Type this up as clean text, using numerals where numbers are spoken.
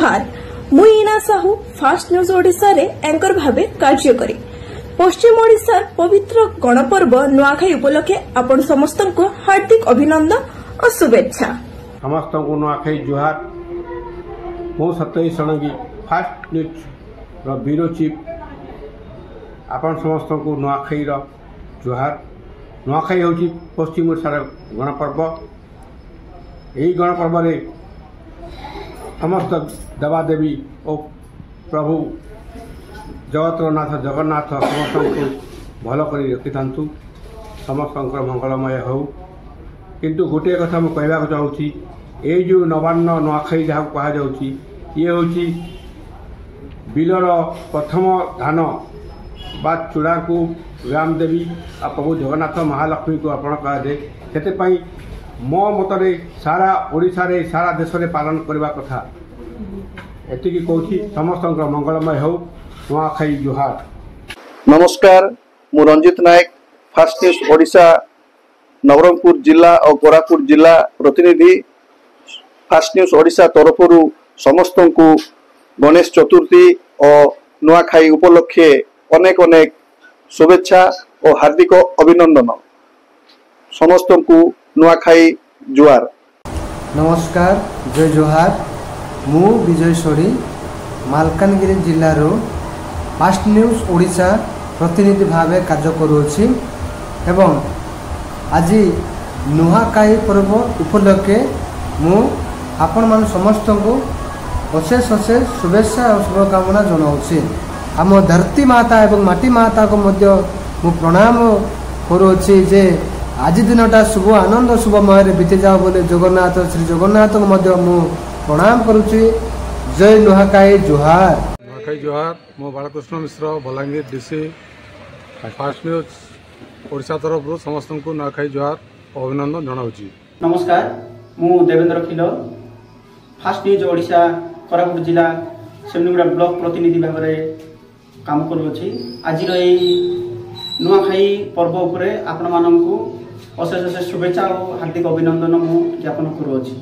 जुहार मुई इना Sahu fast news Odisha रे एंकर भाबे कार्य करे। पश्चिम ओडिशा पवित्र गणपर्व नुआखाई उपलक्षे आपण समस्त को हार्दिक अभिनंदन और शुभेच्छा। समस्त को नुआखाई जुहार। मो सत्यई सणगी फास्ट न्यूज ब्यूरो चीफ आपण समस्त को नुआखाई जुहार। नुआखाई होची पश्चिम ओडिशा गणपर्व। यही गणपर्व रे समस्त देवादेवी और प्रभु जगतनाथ जगन्नाथ समस्त को भल कर रखि था समस्त मंगलमय हो। किंतु गोटे कथा मुझे कहवाक चाहूँगी ये जो नवान्न नुआखाई जहाँ कहुच्छी ये हूँ बिलर प्रथम धान बा चूड़ा को राम देवी आ प्रभु जगन्नाथ महालक्ष्मी को अर्पण कराए। से मो मतरे सारा ओडिशा रे सारा देश रे पालन करने कथा एति कहूँ। समस्त मंगलमय हो। नुआखाई जुहार। नमस्कार, मु रंजित नायक फास्ट न्यूज ओडिशा नवरंगपुर जिला और कोरापुट जिला प्रतिनिधि। फास्ट न्यूज ओडिशा तरफ समस्त को गणेश चतुर्थी और नुआखाई उपलक्षे अनेक अनेक शुभेच्छा और हार्दिक अभिनंदन। समस्त को नुआखाई जुहार। नमस्कार, जय जुहार। मु विजय सोढ़ी मालकानगिरी जिल्लारो फास्ट न्यूज ओडिशा प्रतिनिधि भावे कार्य करुछि एवं आज नुआखाई पर्व उपलक्षे मु आपण मान समस्त को अशेष अशेष शुभेच्छा और शुभकामना जनाऊँगी। आम धरती माता एवं माटी माता को मध्य मु प्रणाम करुछि जे आज दिनटा शुभ आनंद शुभमय बीती जाओ बोले जगन्नाथ श्री जगन्नाथ को मध्य मु प्रणाम करुछि। जय नुआखाई जुहार। नुआखाई जुहार। मो Balakrishna Mishra Balangir DC fast news Odisha तरफ समस्त को नुआखाई जुहार अभिनंदन जनाऊँगी। नमस्कार, मु देवेंद्र खिल फास्ट न्यूज ओडिशा कोरापुट जिला सेमनीगुड़ा ब्लॉक प्रतिनिधि भाव में काम करुछि। आज नुआखाई पर्व उपरे आपण मानक अशेष अशेष शुभेच्छा और हार्दिक अभिनंदन मु ज्ञापन करुछि।